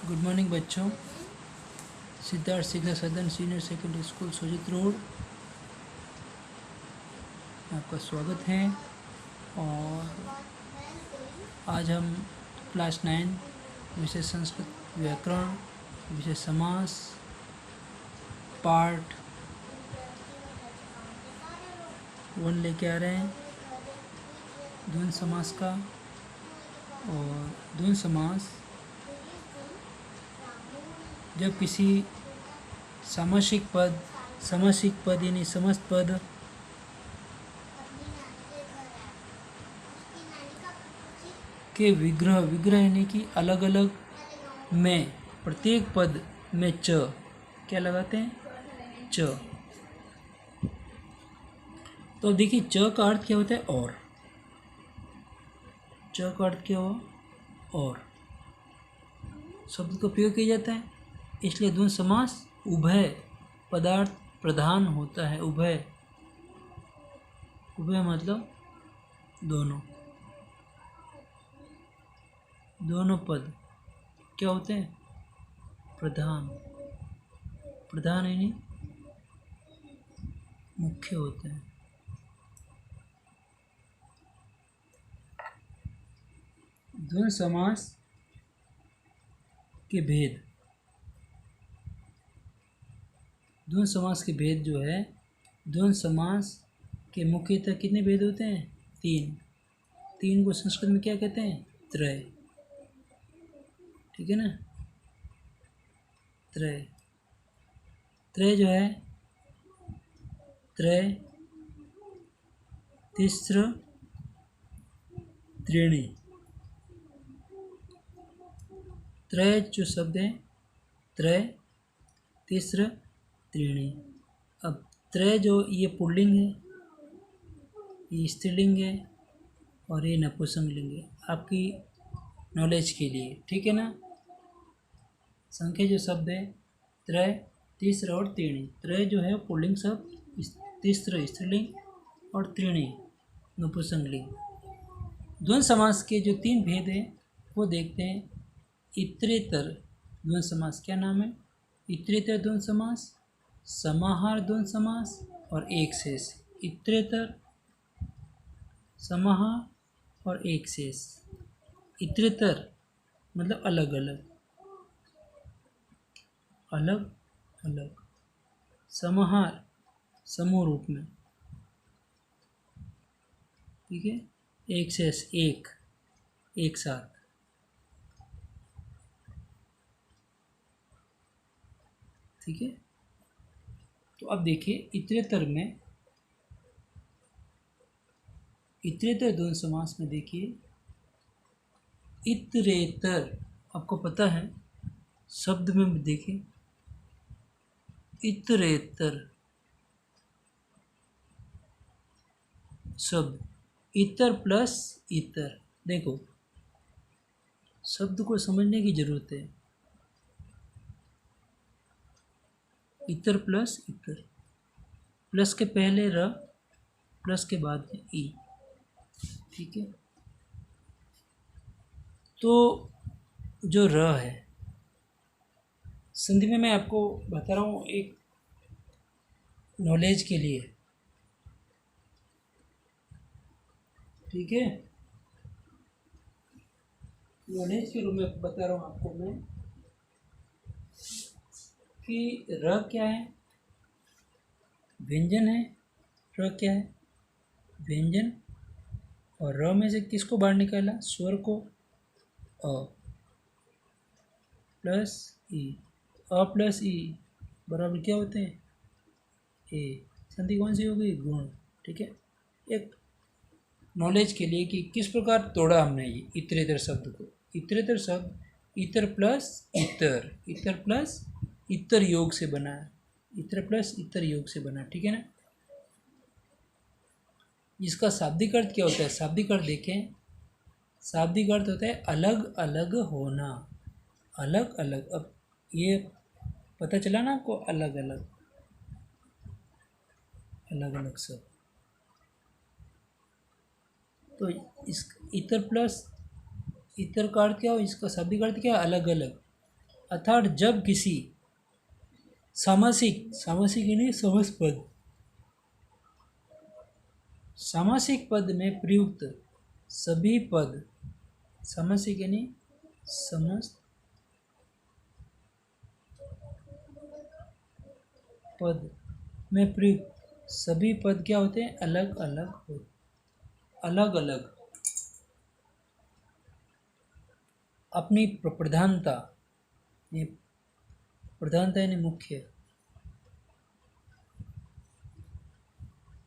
Good morning बच्चों। सिद्धार्थ शिक्षा सदन सीनियर सेकेंडरी स्कूल सुजित रोड, आपका स्वागत है। और आज हम क्लास 9 विषय संस्कृत व्याकरण, विषय समास, पार्ट 1 लेके आ रहे हैं द्वंद्व समास का। और द्वंद्व समास जब किसी सामासिक पद यानी समस्त पद के विग्रह यानी कि अलग अलग में प्रत्येक पद में च क्या लगाते हैं, च। तो अब देखिए च का अर्थ क्या होता है, और। च का अर्थ क्या हुआ, और। शब्द का प्रयोग किया जाता है, इसलिए द्वंद्व समास उभय पदार्थ प्रधान होता है। उभय मतलब दोनों पद क्या होते हैं, प्रधान यानी मुख्य होते हैं। द्वंद्व समास के भेद, द्वंद्व समास के भेद जो है, द्वंद्व समास के मुख्यतः कितने भेद होते हैं, 3 को संस्कृत में क्या कहते हैं, त्रय। ठीक है ना, त्रय जो है, त्रय, तिस्र, त्रीणि। त्रय जो शब्द है, त्रय, तिस्र, त्रीणि। अब त्रय जो ये पुल्लिंग है, ये स्त्रीलिंग है, और ये नपुंसकलिंग है, आपकी नॉलेज के लिए। ठीक है ना। संख्या जो शब्द है, त्रय, तिस्र और त्रीणि। त्रय जो है पुल्लिंग शब्द, तिस्र स्त्रीलिंग और त्रीणि नपुंसकलिंग। द्वंद्व समास के जो 3 भेद हैं वो देखते हैं। इतरेतर द्वंद्व समास क्या नाम है, इतरेतर द्वंद्व समास, समाहार द्वंद्व समास और एक शेष। इतरेतर, समाहार और एक शेष। इतरेतर मतलब अलग अलग, समाहार समूह रूप में, ठीक है, एक शेष एक साथ। ठीक है। तो अब देखिए इतरेतर द्वंद्व समास में देखिए, इतरेतर आपको पता है, शब्द में देखिए, इतरेतर शब्द, इतर प्लस इतर। देखो शब्द को समझने की जरूरत है। इतर प्लस इतर, प्लस के पहले र, प्लस के बाद में ई। ठीक है। तो जो र है, संधि में मैं आपको बता रहा हूँ एक नॉलेज के लिए। ठीक है, नॉलेज के रूप में बता रहा हूँ आपको मैं कि र क्या है, व्यंजन है। र क्या है, व्यंजन। और र में से किसको बाहर निकाला, स्वर को। अ प्लस ई, अ प्लस ई बराबर क्या होते हैं, ए। संधि कौन सी होगी, गुण। ठीक है। एक नॉलेज के लिए कि किस प्रकार तोड़ा हमने ये इतरेतर शब्द को। इतरेतर शब्द इतर प्लस इतर योग से बना है, इतर प्लस इतर योग से बना। ठीक है ना। इसका शाब्दिक अर्थ क्या होता है, शाब्दिक अर्थ देखें, शाब्दिक अर्थ होता है अलग अलग होना, अलग अलग। अब ये पता चला ना आपको, अलग अलग सब। तो इस इतर प्लस इतर का अर्थ क्या हो, इसका शाब्दिक अर्थ क्या है, अलग अलग। अर्थात जब किसी सामासिक, सामासिक यानी समस्त पद, सामासिक पद में प्रयुक्त सभी पद, सामासिक यानी समस्त पद में प्रयुक्त सभी पद क्या होते हैं? अलग अलग होते, अलग अलग अपनी प्रधानता, ये प्रधानता यानी मुख्य,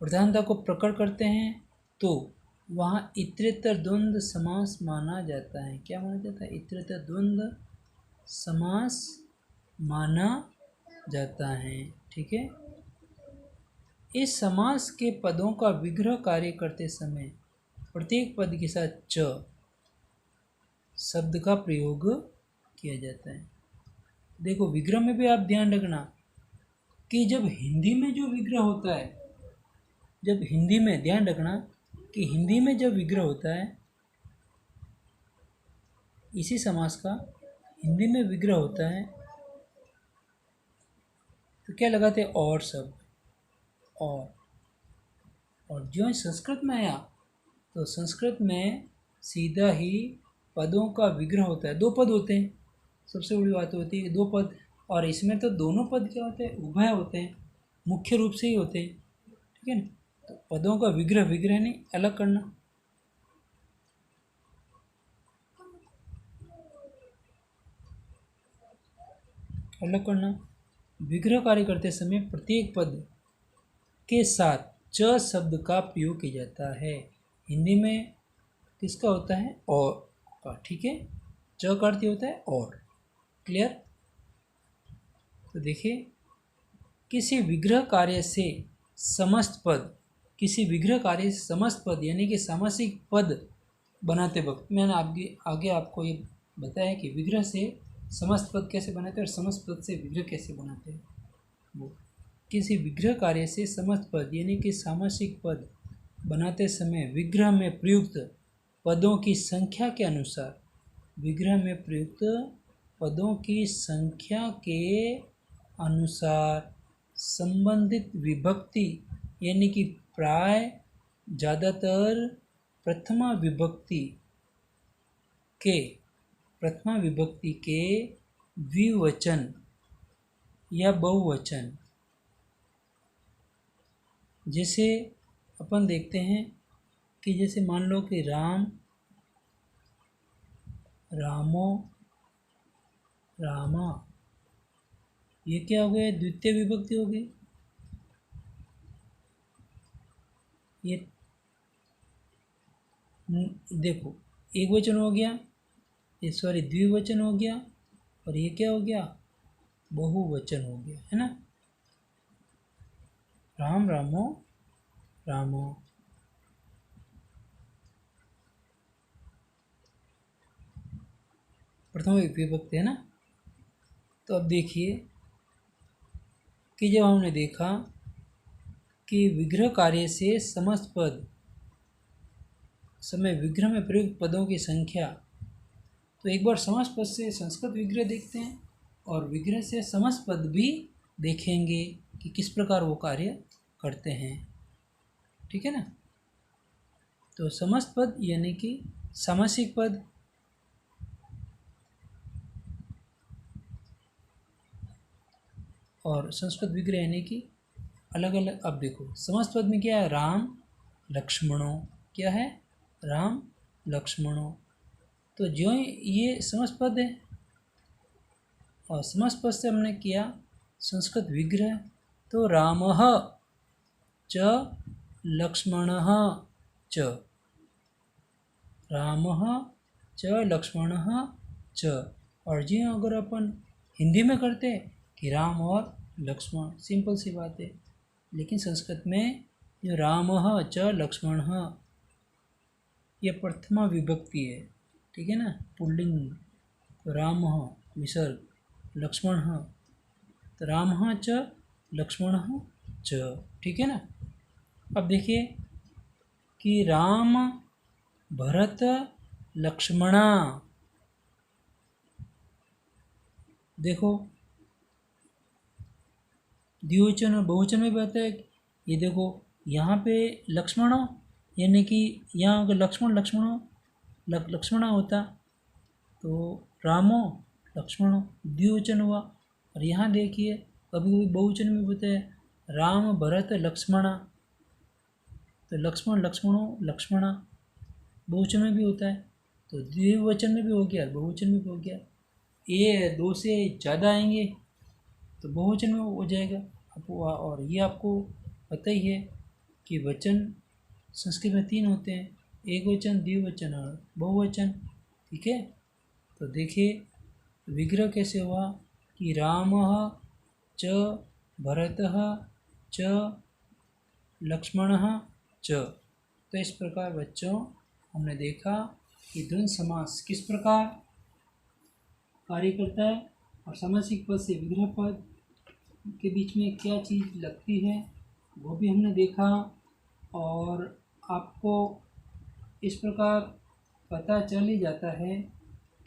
प्रधानता को प्रकट करते हैं तो वहाँ इतरेतर द्वंद्व समास माना जाता है। क्या माना जाता है? इतरेतर द्वंद्व समास माना जाता है। ठीक है। इस समास के पदों का विग्रह कार्य करते समय प्रत्येक पद के साथ च शब्द का प्रयोग किया जाता है। देखो विग्रह में भी आप ध्यान रखना कि जब हिंदी में जो विग्रह होता है, जब हिंदी में, ध्यान रखना कि हिंदी में जब विग्रह होता है, इसी समास का हिंदी में विग्रह होता है तो क्या लगाते हैं? और शब्द। और जो संस्कृत में आया तो संस्कृत में सीधा ही पदों का विग्रह होता है। दो पद होते हैं, सबसे बड़ी बात होती है कि दो पद, और इसमें तो दोनों पद क्या होते हैं? उभय होते हैं, मुख्य रूप से ही होते हैं। ठीक है ना। तो पदों का विग्रह, विग्रह नहीं अलग करना, अलग करना। विग्रह कार्य करते समय प्रत्येक पद के साथ च शब्द का प्रयोग किया जाता है। हिंदी में किसका होता है? और का। ठीक है। च का अर्थ होता है और। क्लियर। तो देखिए, किसी विग्रह कार्य से समस्त पद, किसी विग्रह कार्य से समस्त पद यानी कि सामासिक पद बनाते वक्त मैंने आगे आपको ये बताया कि विग्रह से समस्त पद कैसे बनाते हैं और समस्त पद से विग्रह कैसे बनाते हैं। वो किसी विग्रह कार्य से समस्त पद यानी कि सामासिक पद बनाते समय विग्रह में प्रयुक्त पदों की संख्या के अनुसार, विग्रह में प्रयुक्त पदों की संख्या के अनुसार संबंधित विभक्ति यानी कि प्राय ज़्यादातर प्रथमा विभक्ति के द्विवचन या बहुवचन, जैसे अपन देखते हैं कि जैसे मान लो कि राम, रामो, रामा, ये क्या हो गया? द्वितीय विभक्ति हो गई। ये देखो एक वचन हो गया, ये सॉरी द्विवचन हो गया, और ये क्या हो गया? बहुवचन हो गया, है ना। राम, रामो, रामो। प्रथम विभक्ति है ना। तो अब देखिए कि जब हमने देखा कि विग्रह कार्य से समस्त पद समय विग्रह में प्रयुक्त पदों की संख्या, तो एक बार समस्त पद से संस्कृत विग्रह देखते हैं और विग्रह से समस्त पद भी देखेंगे कि किस प्रकार वो कार्य करते हैं। ठीक है ना। तो समस्त पद यानी कि सामासिक पद, और संस्कृत विग्रह यानी कि अलग अलग। अब देखो समस्त पद में क्या है? राम, लक्ष्मणों। क्या है? राम, लक्ष्मणों। तो जो ये समस्त पद है और समस्त पद से हमने किया संस्कृत विग्रह, तो रामः च लक्ष्मणः च, रामः च लक्ष्मणः च। और जी अगर अपन हिंदी में करते कि राम और लक्ष्मण, सिंपल सी बात है। लेकिन संस्कृत में जो रामः च लक्ष्मणः, ये प्रथमा विभक्ति है। ठीक है ना, पुल्लिंग। तो रामः विसर्ग, लक्ष्मणः, तो रामः च लक्ष्मणः च। ठीक है ना। अब देखिए कि राम, भरत, लक्ष्मणा, देखो द्विवचन और बहुवचन में भी आता है। ये देखो यहाँ पे लक्ष्मणो, यानी कि यहाँ अगर लक्ष्मण लक्ष्मणों लक्ष्मणा होता तो रामो लक्ष्मणो द्विवचन हुआ। और यहाँ देखिए कभी कभी बहुवचन में बोलते हैं राम भरत लक्ष्मणा, तो लक्ष्मण लक्ष्मणों लक्ष्मणा बहुवचन में भी होता है। तो द्विवचन में भी हो गया, बहुवचन में भी हो गया। ये दो से ज़्यादा आएंगे तो बहुवचन में हो जाएगा। आपको और ये आपको पता ही है कि वचन संस्कृत में 3 होते हैं, एक वचन, द्विवचन और बहुवचन। ठीक है, तो देखिए विग्रह कैसे हुआ कि रामः च भरतः च लक्ष्मणः च। तो इस प्रकार बच्चों हमने देखा कि द्वंद्व समास किस प्रकार कार्य करता है और सामासिक पद से विग्रह पद के बीच में क्या चीज़ लगती है वो भी हमने देखा। और आपको इस प्रकार पता चल ही जाता है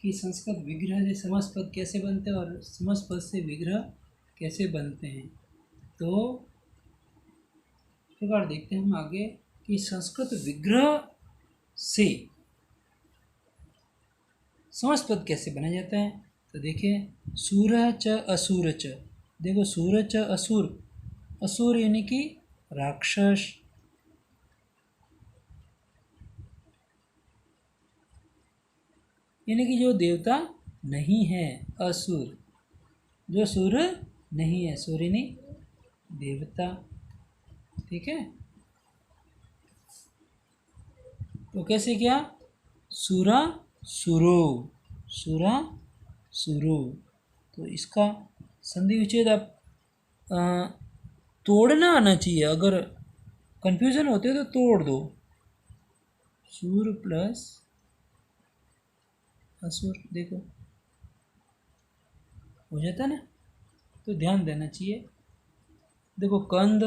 कि संस्कृत विग्रह से समास पद कैसे बनते हैं और समास पद से विग्रह कैसे बनते हैं। तो इस प्रकार देखते हैं हम आगे कि संस्कृत विग्रह से समास पद कैसे बनाया जाता है। तो देखिए सूरः च असुर च, देखो सूर च असुर, असुर यानी कि राक्षस, यानी कि जो देवता नहीं है, असुर जो सुर नहीं है, सुर यानी देवता। ठीक है, तो कैसे किया सुरा सुरो, सुरा सुरो। तो इसका संधि विच्छेद आप तोड़ना आना चाहिए, अगर कंफ्यूजन होते तो तोड़ दो। सूर प्लस असुर, देखो हो जाता ना, तो ध्यान देना चाहिए। देखो कंद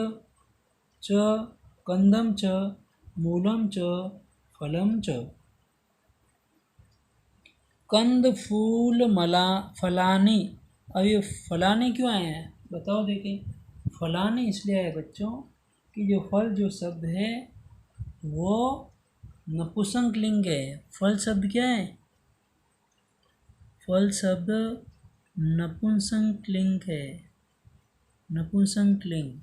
च, कंदम च, मूलम च, फलम च। कंद फूल मला फलानी, अब ये फलानी क्यों आए हैं बताओ। देखें फलानी इसलिए आए बच्चों कि जो फल जो शब्द है वो नपुंसक लिंग है। फल शब्द क्या है, फल शब्द नपुंसक लिंग है, नपुंसक लिंग।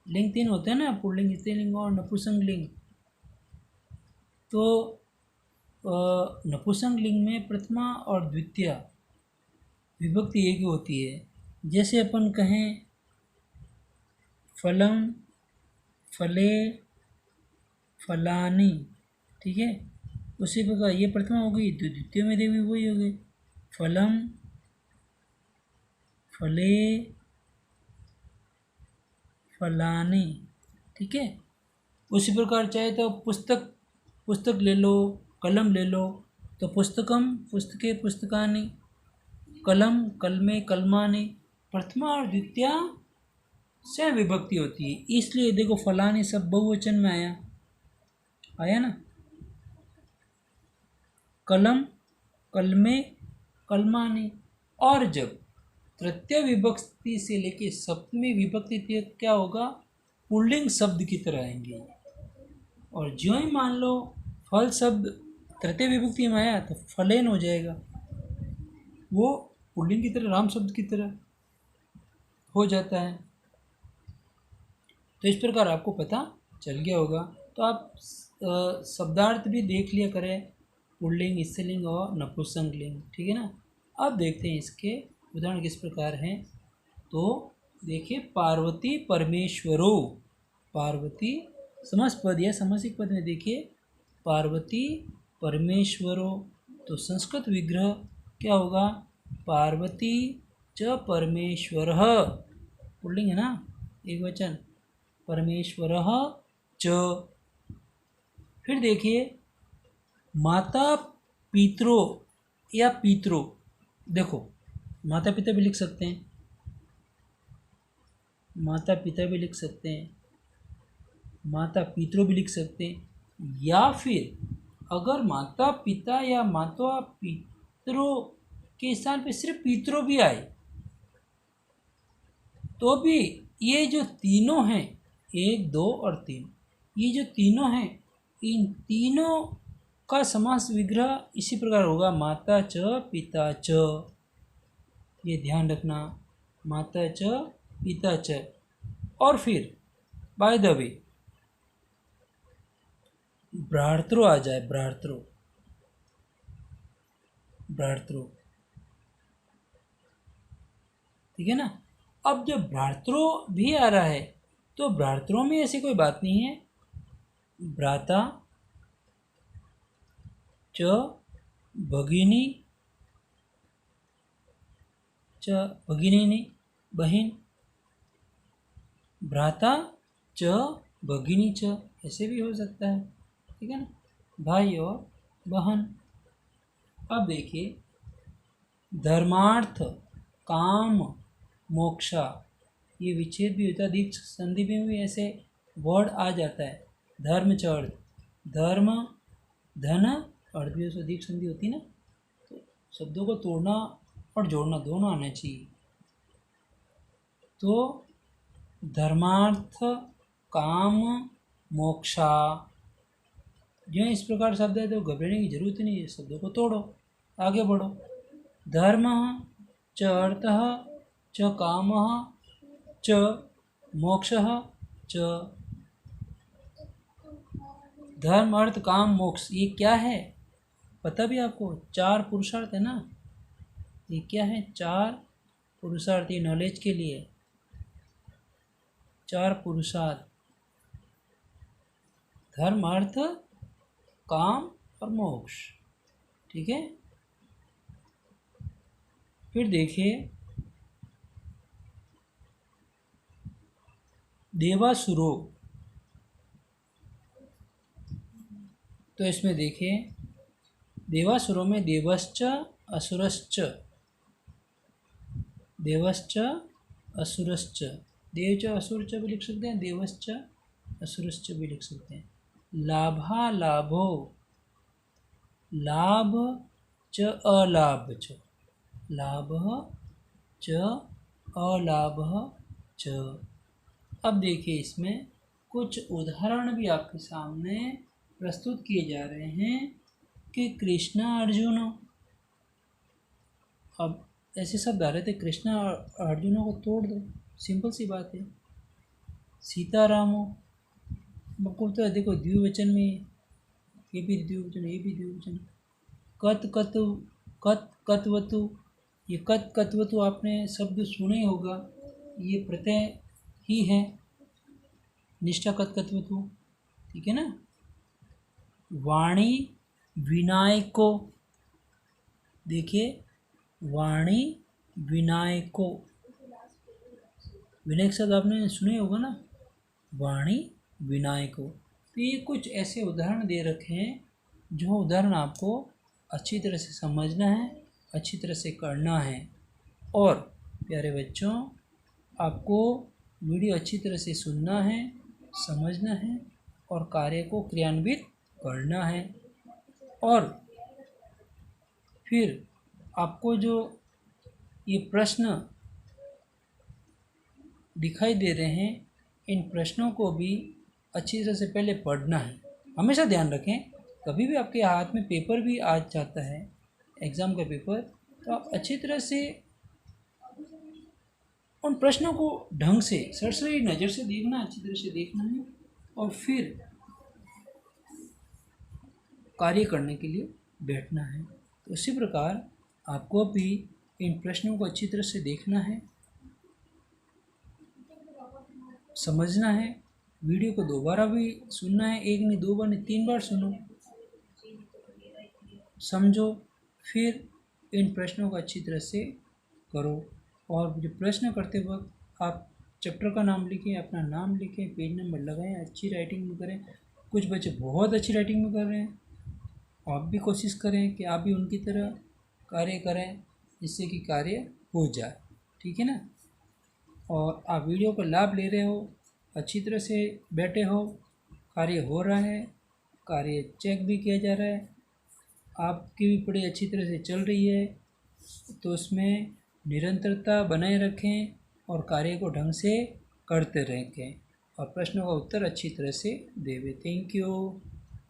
लिंग 3 होते हैं ना, पुल्लिंग, स्त्रीलिंग और नपुंसक लिंग। तो नपुंसक लिंग में प्रथमा और द्वितीया विभक्ति एक ही होती है। जैसे अपन कहें फलम, फले, फलानी, ठीक है, उसी प्रकार ये प्रथमा हो गई तो द्वितीय में भी वही हो गई, फलम, फले, फलानी। ठीक है, उसी प्रकार चाहे तो पुस्तक, पुस्तक ले लो, कलम ले लो, तो पुस्तकम, पुस्तके, पुस्तकानि, कलम, कलमे, कलमानि। प्रथमा और द्वितीया से विभक्ति होती है, इसलिए देखो फलानी सब बहुवचन में आया, आया ना। कलम, कलमे, कलमानि। और जब तृतीय विभक्ति से लेके सप्तमी विभक्ति तक क्या होगा, पुल्लिंग शब्द की तरह आएंगे। और जो ही मान लो फल शब्द तृतीय विभक्ति में आया तो फलेन हो जाएगा, वो पुल्लिंग की तरह, राम शब्द की तरह हो जाता है। तो इस प्रकार आपको पता चल गया होगा। तो आप शब्दार्थ भी देख लिया करें, पुल्लिंग, स्त्रीलिंग और नपुंसक लिंग। ठीक है ना। अब देखते हैं इसके उदाहरण किस प्रकार हैं। तो देखिए पार्वती परमेश्वरो, पार्वती समास पद या सामासिक पद में देखिए पार्वती परमेश्वरो, तो संस्कृत विग्रह क्या होगा, पार्वती च परमेश्वरः, पुल्लिंग है ना, एक वचन, परमेश्वरः च। फिर देखिए माता पितरो या पितरो, देखो माता पिता भी लिख सकते हैं, माता पिता भी लिख सकते हैं, माता पितरो भी लिख सकते हैं, या फिर अगर माता पिता या माता पितरो के स्थान पे सिर्फ पितरों भी आए तो भी ये जो तीनों हैं, 1, 2 और 3, ये जो तीनों हैं, इन तीनों का समास विग्रह इसी प्रकार होगा, माता च पिता च। ये ध्यान रखना, माता च पिता च। और फिर बाय द वे भ्रातृ आ जाए, भ्रातृ, भ्रातृ, ठीक है ना। अब जब भ्रातृ भी आ रहा है तो भ्रातृ में ऐसी कोई बात नहीं है। भ्राता च भगिनी च, भगिनी नहीं, बहन, भ्राता च भगिनी च, ऐसे भी हो सकता है, ठीक है ना, भाई और बहन। अब देखिए, धर्मार्थ काम मोक्षा, ये विच्छेद भी होता है, दीर्घ संधि में भी ऐसे वर्ड आ जाता है। धर्म च अर्थ, धर्म धन अर्थ भी उसमें दीर्घ संधि होती है ना, तो शब्दों को तोड़ना और जोड़ना दोनों आना चाहिए। तो धर्मार्थ काम मोक्षा, जो इस प्रकार शब्द है तो घबराने की जरूरत नहीं है, शब्दों को तोड़ो, आगे बढ़ो। धर्म च अर्थ च काम च मोक्ष च। धर्म अर्थ काम मोक्ष, ये क्या है पता भी आपको? 4 पुरुषार्थ है ना, ये क्या है? 4 पुरुषार्थ, ये नॉलेज के लिए 4 पुरुषार्थ, धर्म अर्थ काम और मोक्ष, ठीक है। फिर देखिए, देवासुरो, तो इसमें देखिए देवासुरों में देवश्च असुरश्च, देवश्च असुरश्च, देव च असुर च भी लिख सकते हैं, देवश्च असुरश्च भी लिख सकते हैं। लाभा लाभो, लाभ च अलाभ च, लाभ च अलाभ च। अब देखिए, इसमें कुछ उदाहरण भी आपके सामने प्रस्तुत किए जा रहे हैं कि कृष्णा अर्जुन, अब ऐसे शब्द आ रहे थे, कृष्णा अर्जुनों को तोड़ दो, सिंपल सी बात है। सीतारामो, आपको तो देखो द्विवचन में, ये भी द्विवचन, ये भी द्विवचन। कत कतु, कत कतवतु, ये कत कतवतु आपने शब्द सुने ही होगा, ये प्रत्यय ही है, निष्ठा कत कतवतु, ठीक है ना। वाणी विनायको, देखिए वाणी विनायको, विनायक शब्द आपने सुने होगा ना, वाणी विनायको। तो ये कुछ ऐसे उदाहरण दे रखे हैं, जो उदाहरण आपको अच्छी तरह से समझना है, अच्छी तरह से करना है। और प्यारे बच्चों, आपको वीडियो अच्छी तरह से सुनना है, समझना है और कार्य को क्रियान्वित करना है। और फिर आपको जो ये प्रश्न दिखाई दे रहे हैं, इन प्रश्नों को भी अच्छी तरह से पहले पढ़ना है। हमेशा ध्यान रखें, कभी भी आपके हाथ में पेपर भी आ जाता है, एग्ज़ाम का पेपर, तो आप अच्छी तरह से उन प्रश्नों को ढंग से सरसरी नज़र से देखना, अच्छी तरह से देखना है और फिर कार्य करने के लिए बैठना है। तो इसी प्रकार आपको भी इन प्रश्नों को अच्छी तरह से देखना है, समझना है, वीडियो को दोबारा भी सुनना है, 1 नहीं 2 बार नहीं 3 बार सुनो, समझो, फिर इन प्रश्नों को अच्छी तरह से करो। और जो प्रश्न करते वक्त आप चैप्टर का नाम लिखें, अपना नाम लिखें, पेज नंबर लगाएं, अच्छी राइटिंग में करें। कुछ बच्चे बहुत अच्छी राइटिंग में कर रहे हैं, आप भी कोशिश करें कि आप भी उनकी तरह कार्य करें, जिससे कि कार्य हो जाए, ठीक है ना। और आप वीडियो का लाभ ले रहे हो, अच्छी तरह से बैठे हो, कार्य हो रहा है, कार्य चेक भी किया जा रहा है, आपकी भी पढ़ाई अच्छी तरह से चल रही है, तो उसमें निरंतरता बनाए रखें और कार्य को ढंग से करते रहें और प्रश्नों का उत्तर अच्छी तरह से देवें। Thank you.